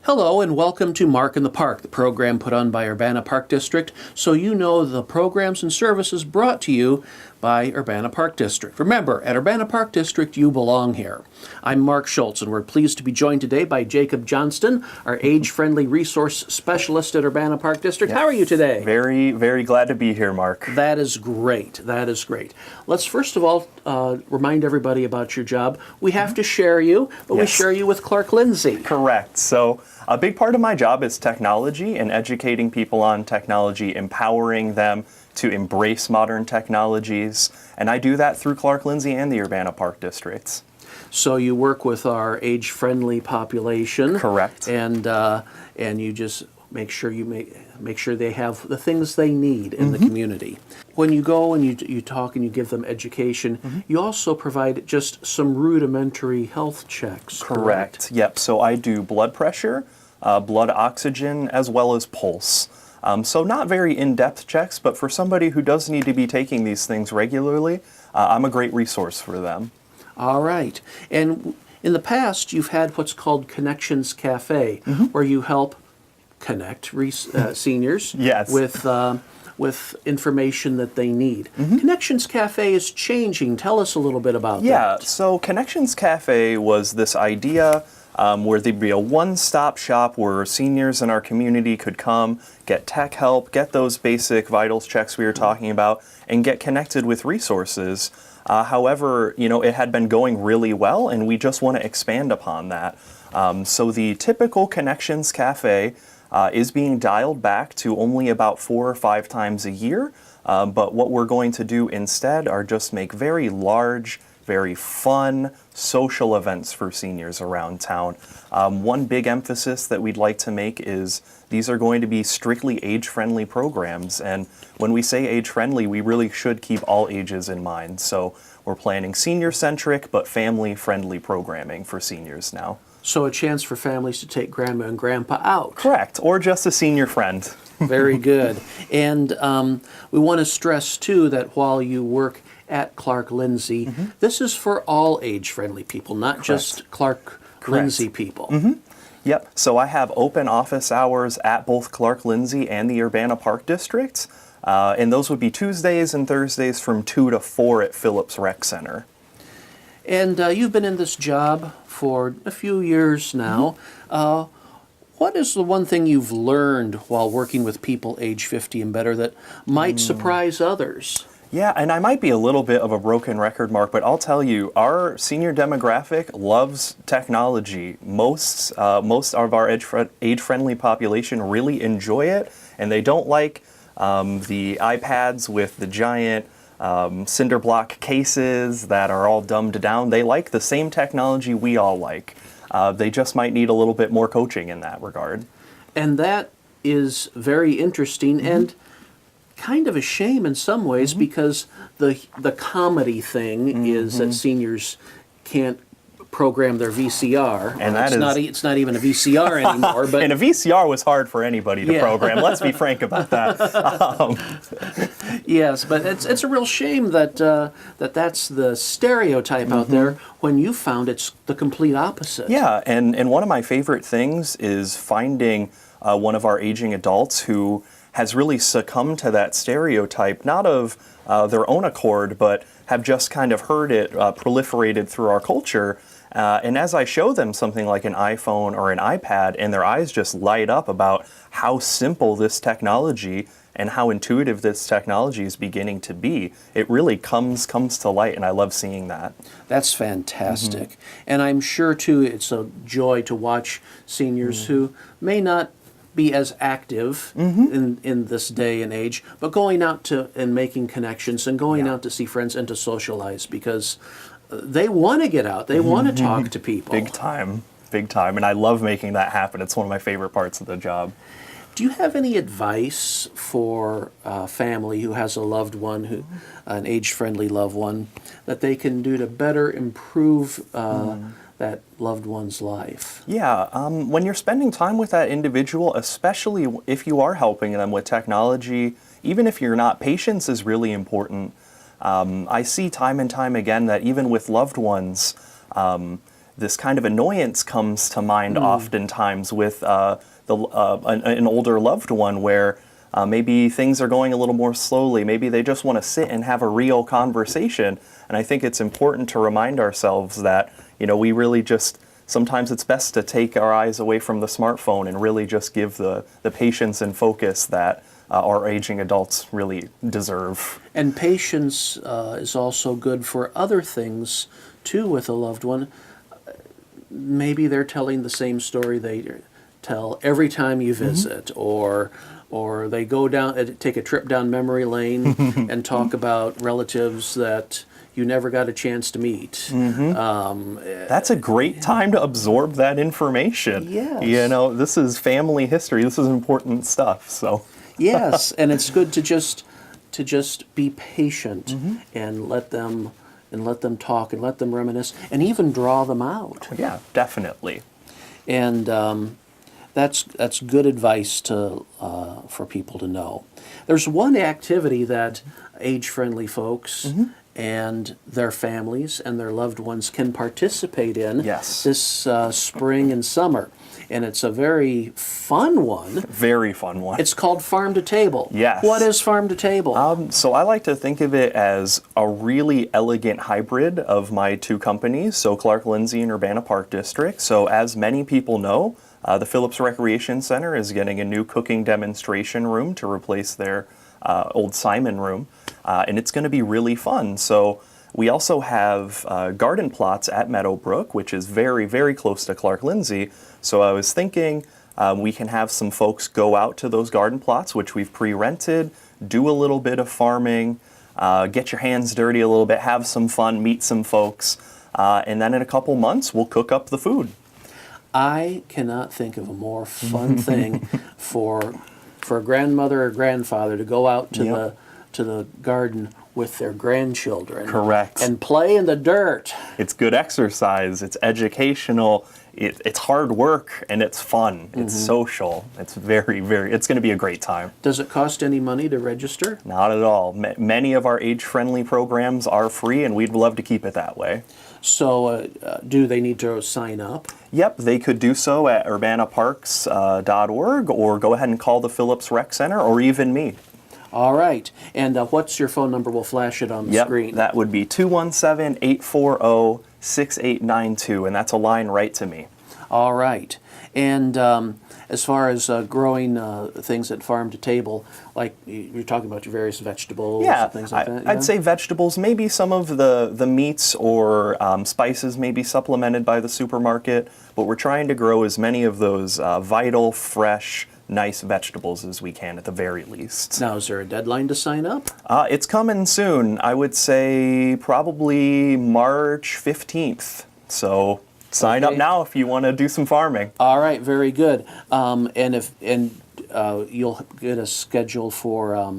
Hello and welcome to Mark in the Park, the program put on by Urbana Park District, so you know the programs and services brought to you by Urbana Park District. Remember, at Urbana Park District, you belong here. I'm Mark Schultz, and we're pleased to be joined today by Jacob Johnston, our age-friendly resource specialist at Urbana Park District. How are you today? Very, very glad to be here, Mark. That is great. That is great. Let's first of all remind everybody about your job. We have to share you, but we share you with Clark-Lindsey. Correct. So a big part of my job is technology and educating people on technology, empowering them to embrace modern technologies, and I do that through Clark-Lindsey and the Urbana Park Districts. So you work with our age-friendly population. Correct. And you just make sure they have the things they need in the community. When you go and you talk and you give them education, you also provide just some rudimentary health checks. Correct. Yep. So I do blood pressure, blood oxygen, as well as pulse. So not very in-depth checks, but for somebody who does need to be taking these things regularly, I'm a great resource for them. All right. And in the past, you've had what's called Connections Cafe, where you help connect seniors with information that they need. Connections Cafe is changing. Tell us a little bit about that. Yeah, so Connections Cafe was this idea where there'd be a one-stop shop where seniors in our community could come, get tech help, get those basic vitals checks we were talking about, and get connected with resources. However, it had been going really well, and we just want to expand upon that. So the typical Connections Cafe is being dialed back to only about 4 or 5 times a year. But what we're going to do instead are just make very large, very fun social events for seniors around town. One big emphasis that we'd like to make is these are going to be strictly age-friendly programs. And when we say age-friendly, we really should keep all ages in mind. So we're planning senior-centric but family-friendly programming for seniors now. So a chance for families to take grandma and grandpa out. Correct, or just a senior friend. Very good. And we want to stress, too, that while you work at Clark-Lindsey, this is for all age-friendly people, not just Clark-Lindsey people. Yep, so I have open office hours at both Clark-Lindsey and the Urbana Park District, and those would be Tuesdays and Thursdays from 2 to 4 at Phillips Rec Center. And you've been in this job for a few years now. What is the one thing you've learned while working with people age 50 and better that might surprise others? Yeah, and I might be a little bit of a broken record, Mark, but I'll tell you, our senior demographic loves technology. Most of our age-friendly population really enjoy it, and they don't like the iPads with the giant cinder block cases that are all dumbed down. They like the same technology we all like. They just might need a little bit more coaching in that regard. And that is very interesting and kind of a shame in some ways because the comedy thing is that seniors can't program their VCR. And it's not even a VCR anymore. But and a VCR was hard for anybody to program. Let's be frank about that. Yes, but it's a real shame that that's the stereotype out there when you found it's the complete opposite. Yeah, and one of my favorite things is finding one of our aging adults who has really succumbed to that stereotype, not of their own accord, but have just kind of heard it proliferated through our culture. And as I show them something like an iPhone or an iPad, and their eyes just light up about how simple this technology and how intuitive this technology is beginning to be, it really comes to light, and I love seeing that. That's fantastic. And I'm sure, too, it's a joy to watch seniors who may not be as active in this day and age, but going out and making connections and going out to see friends and to socialize because they want to get out. They want to talk to people. Big time. And I love making that happen. It's one of my favorite parts of the job. Do you have any advice for a family who has a loved one, an age-friendly loved one, that they can do to better improve that loved one's life? Yeah, when you're spending time with that individual, especially if you are helping them with technology, even if you're not, patience is really important. I see time and time again that even with loved ones, this kind of annoyance comes to mind oftentimes with an older loved one where maybe things are going a little more slowly. Maybe they just want to sit and have a real conversation. And I think it's important to remind ourselves that, we really just, sometimes it's best to take our eyes away from the smartphone and really just give the patience and focus that our aging adults really deserve. And patience is also good for other things, too, with a loved one. Maybe they're telling the same story they tell every time you visit, or they go down, take a trip down memory lane and talk about relatives that you never got a chance to meet. That's a great time to absorb that information. Yes. This is family history. This is important stuff. So yes, and it's good to just be patient and let them talk and let them reminisce and even draw them out. Yeah, definitely. And that's good advice for people to know. There's one activity that age-friendly folks and their families and their loved ones can participate in this spring and summer. And it's a very fun one. Very fun one. It's called Farm to Table. Yes. What is Farm to Table? So I like to think of it as a really elegant hybrid of my two companies, so Clark-Lindsey and Urbana Park District. So as many people know, the Phillips Recreation Center is getting a new cooking demonstration room to replace their old Simon room, and it's going to be really fun. So we also have garden plots at Meadowbrook, which is very, very close to Clark-Lindsey. So I was thinking we can have some folks go out to those garden plots, which we've pre-rented, do a little bit of farming, get your hands dirty a little bit, have some fun, meet some folks, and then in a couple months we'll cook up the food. I cannot think of a more fun thing for a grandmother or grandfather to go out to the garden with their grandchildren. Correct. And play in the dirt. It's good exercise. It's educational. It's hard work, and it's fun. It's social. It's very, very, it's going to be a great time. Does it cost any money to register? Not at all. Many of our age-friendly programs are free, and we'd love to keep it that way. So do they need to sign up? Yep, they could do so at urbanaparks.org, or go ahead and call the Phillips Rec Center, or even me. All right. And what's your phone number? We'll flash it on the screen. That would be 217-840-6892, and that's a line right to me. All right. And as far as growing things at Farm to Table, like you're talking about your various vegetables and things like that? I'd say vegetables, maybe some of the meats or spices may be supplemented by the supermarket, but we're trying to grow as many of those vital, fresh, nice vegetables as we can at the very least. Now, is there a deadline to sign up? It's coming soon. I would say probably March 15th. So sign up now if you want to do some farming. All right, very good. And you'll get a schedule for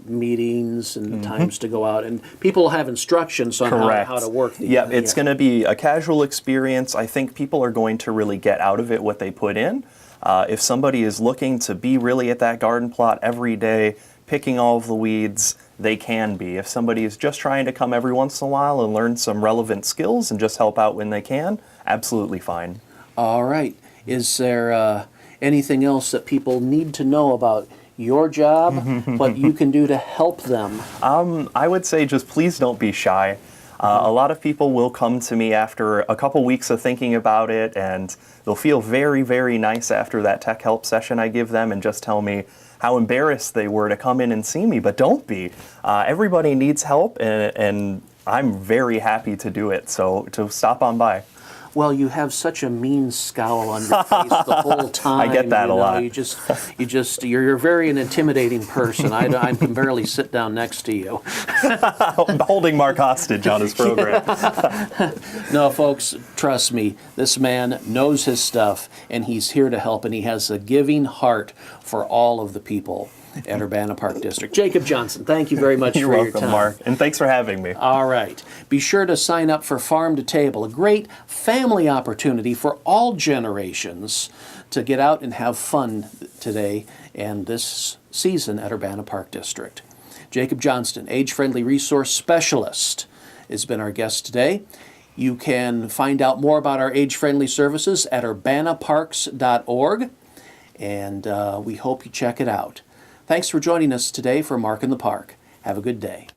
meetings and times to go out, and people will have instructions on how to work these. Yeah, it's going to be a casual experience. I think people are going to really get out of it what they put in. If somebody is looking to be really at that garden plot every day, picking all of the weeds, they can be. If somebody is just trying to come every once in a while and learn some relevant skills and just help out when they can, absolutely fine. All right. Is there anything else that people need to know about your job, what you can do to help them? I would say just please don't be shy. A lot of people will come to me after a couple weeks of thinking about it, and they'll feel very, very nice after that tech help session I give them and just tell me how embarrassed they were to come in and see me. But don't be. Everybody needs help, and I'm very happy to do it, so to stop on by. Well, you have such a mean scowl on your face the whole time. I get that a lot. You're very an intimidating person. I can barely sit down next to you. I'm holding Mark hostage on his program. No, folks, trust me. This man knows his stuff, and he's here to help, and he has a giving heart for all of the people at Urbana Park District. Jacob Johnston, thank you very much for your time. You're welcome, Mark, and thanks for having me. All right. Be sure to sign up for Farm to Table, a great family opportunity for all generations to get out and have fun today and this season at Urbana Park District. Jacob Johnston, Age-Friendly Resource Specialist, has been our guest today. You can find out more about our age-friendly services at urbanaparks.org, and we hope you check it out. Thanks for joining us today for Mark in the Park. Have a good day.